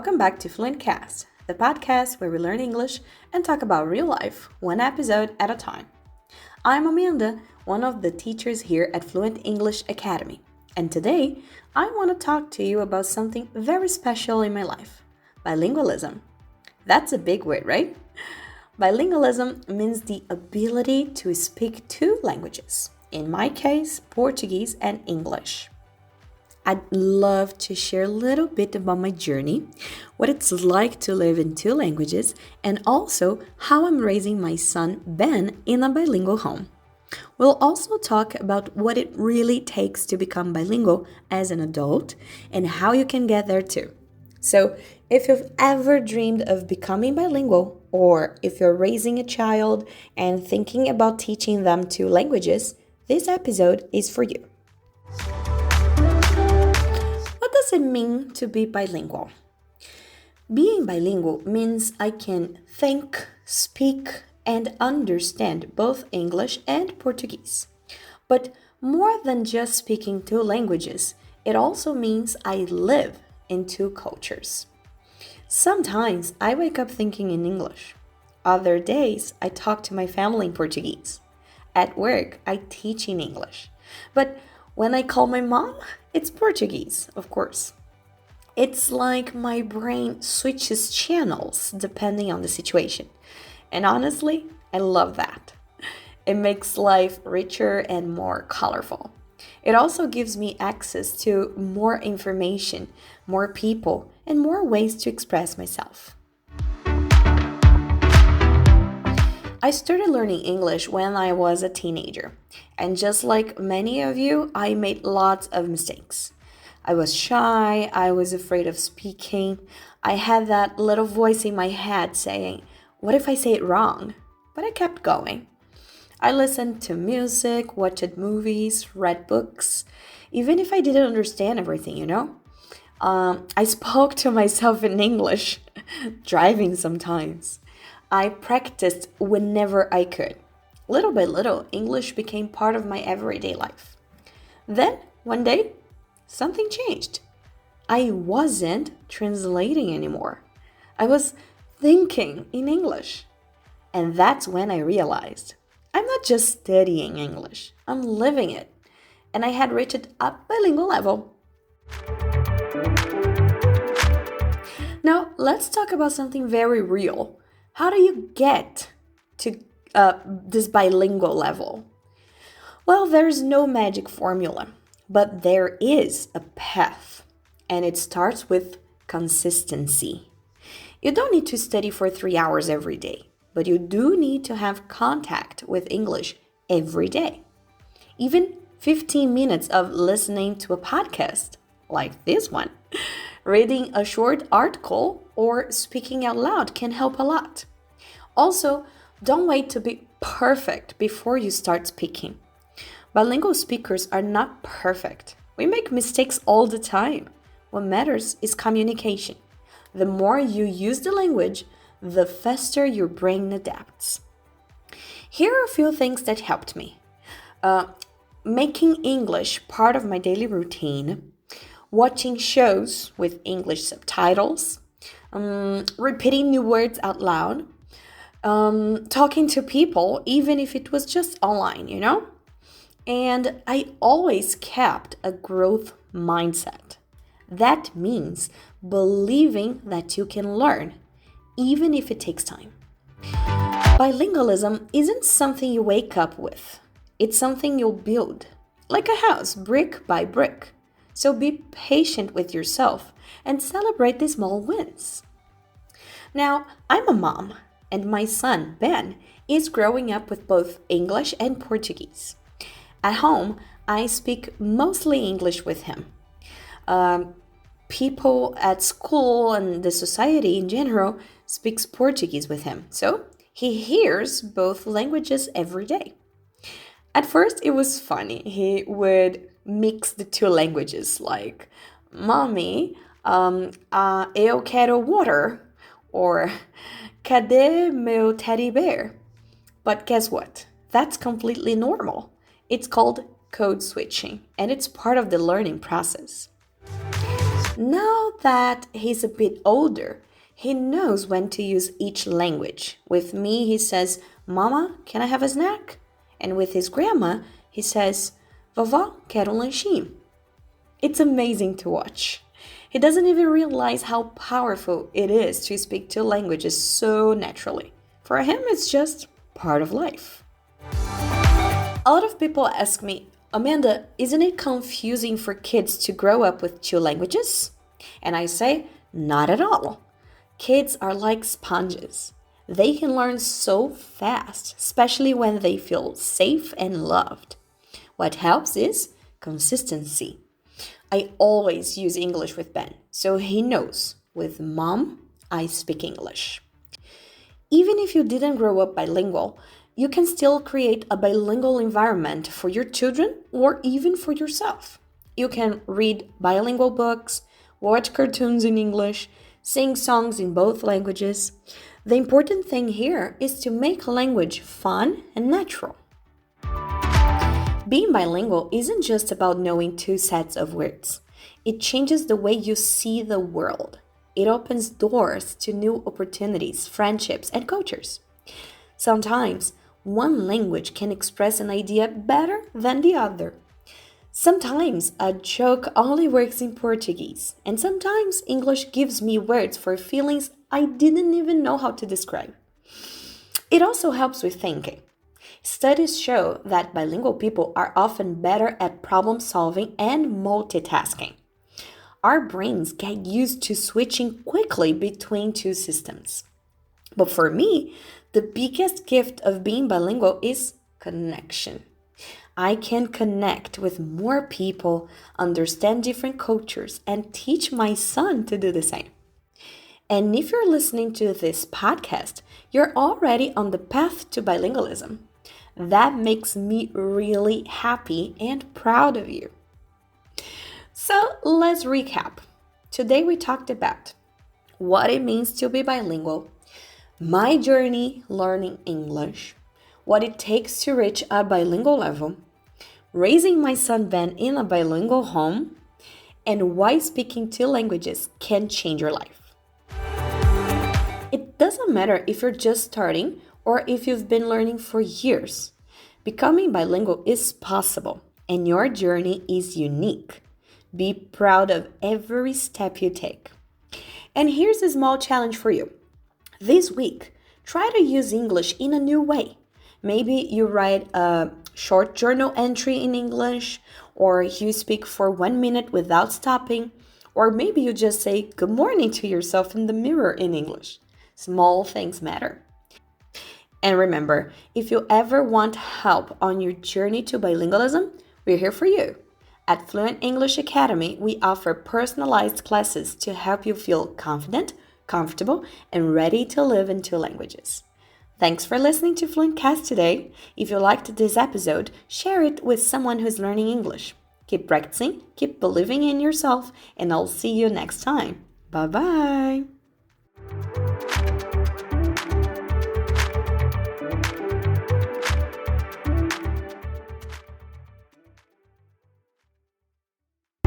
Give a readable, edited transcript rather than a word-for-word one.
Welcome back to Fluentcast, the podcast where we learn English and talk about real life, one episode at a time. I'm Amanda, one of the teachers here at Fluent English Academy, and today I want to talk to you about something very special in my life, bilingualism. That's a big word, right? Bilingualism means the ability to speak two languages, in my case, Portuguese and English. I'd love to share a little bit about my journey, what it's like to live in two languages, and also how I'm raising my son Ben in a bilingual home. We'll also talk about what it really takes to become bilingual as an adult and how you can get there too. So, if you've ever dreamed of becoming bilingual, or if you're raising a child and thinking about teaching them two languages, this episode is for you. What does it mean to be bilingual? Being bilingual means I can think, speak, and understand both English and Portuguese. But more than just speaking two languages, it also means I live in two cultures. Sometimes I wake up thinking in English. Other days I talk to my family in Portuguese. At work, I teach in English. But when I call my mom, it's Portuguese, of course. It's like my brain switches channels depending on the situation. And honestly, I love that. It makes life richer and more colorful. It also gives me access to more information, more people, and more ways to express myself. I started learning English when I was a teenager, and just like many of you, I made lots of mistakes. I was shy, I was afraid of speaking, I had that little voice in my head saying, "What if I say it wrong?" But I kept going. I listened to music, watched movies, read books, even if I didn't understand everything. I spoke to myself in English, driving sometimes. I practiced whenever I could. Little by little, English became part of my everyday life. Then, one day, something changed. I wasn't translating anymore. I was thinking in English. And that's when I realized I'm not just studying English, I'm living it. And I had reached a bilingual level. Now, let's talk about something very real. How do you get to this bilingual level? Well, there's no magic formula, but there is a path, and it starts with consistency. You don't need to study for 3 hours every day, but you do need to have contact with English every day. Even 15 minutes of listening to a podcast, like this one, reading a short article, or speaking out loud can help a lot. Also, don't wait to be perfect before you start speaking. Bilingual speakers are not perfect. We make mistakes all the time. What matters is communication. The more you use the language, the faster your brain adapts. Here are a few things that helped me. Making English part of my daily routine, watching shows with English subtitles, repeating new words out loud, talking to people, even if it was just online. And I always kept a growth mindset. That means believing that you can learn, even if it takes time. Bilingualism isn't something you wake up with. It's something you'll build, like a house, brick by brick. So be patient with yourself and celebrate the small wins. Now, I'm a mom, and my son, Ben, is growing up with both English and Portuguese. At home, I speak mostly English with him. People at school and the society in general speaks Portuguese with him, so he hears both languages every day. At first, it was funny. He would mix the two languages, like, "Mommy, eu quero water," or "Cadê meu teddy bear?" But guess what? That's completely normal. It's called code switching, and it's part of the learning process. Now that he's a bit older, he knows when to use each language. With me, he says, Mama, can I have a snack? And with his grandma, he says, Vovó, quero lanchinho. It's amazing to watch. He doesn't even realize how powerful it is to speak two languages so naturally. For him, it's just part of life. A lot of people ask me, Amanda, isn't it confusing for kids to grow up with two languages? And I say, not at all. Kids are like sponges. They can learn so fast, especially when they feel safe and loved. What helps is consistency. I always use English with Ben, so he knows. With Mom, I speak English. Even if you didn't grow up bilingual, you can still create a bilingual environment for your children or even for yourself. You can read bilingual books, watch cartoons in English, sing songs in both languages. The important thing here is to make language fun and natural. Being bilingual isn't just about knowing two sets of words. It changes the way you see the world. It opens doors to new opportunities, friendships, and cultures. Sometimes, one language can express an idea better than the other. Sometimes a joke only works in Portuguese, and sometimes English gives me words for feelings I didn't even know how to describe. It also helps with thinking. Studies show that bilingual people are often better at problem solving and multitasking. Our brains get used to switching quickly between two systems. But for me, the biggest gift of being bilingual is connection. I can connect with more people, understand different cultures, and teach my son to do the same. And if you're listening to this podcast, you're already on the path to bilingualism. That makes me really happy and proud of you. So let's recap. Today we talked about what it means to be bilingual, my journey learning English, what it takes to reach a bilingual level, raising my son Ben in a bilingual home, and why speaking two languages can change your life. It doesn't matter if you're just starting or if you've been learning for years. Becoming bilingual is possible, and your journey is unique. Be proud of every step you take. And here's a small challenge for you. This week, try to use English in a new way. Maybe you write a short journal entry in English, or you speak for 1 minute without stopping, or maybe you just say good morning to yourself in the mirror in English. Small things matter. And remember, if you ever want help on your journey to bilingualism, we're here for you. At Fluent English Academy, we offer personalized classes to help you feel confident, comfortable, and ready to live in two languages. Thanks for listening to Fluentcast today. If you liked this episode, share it with someone who's learning English. Keep practicing, keep believing in yourself, and I'll see you next time. Bye-bye!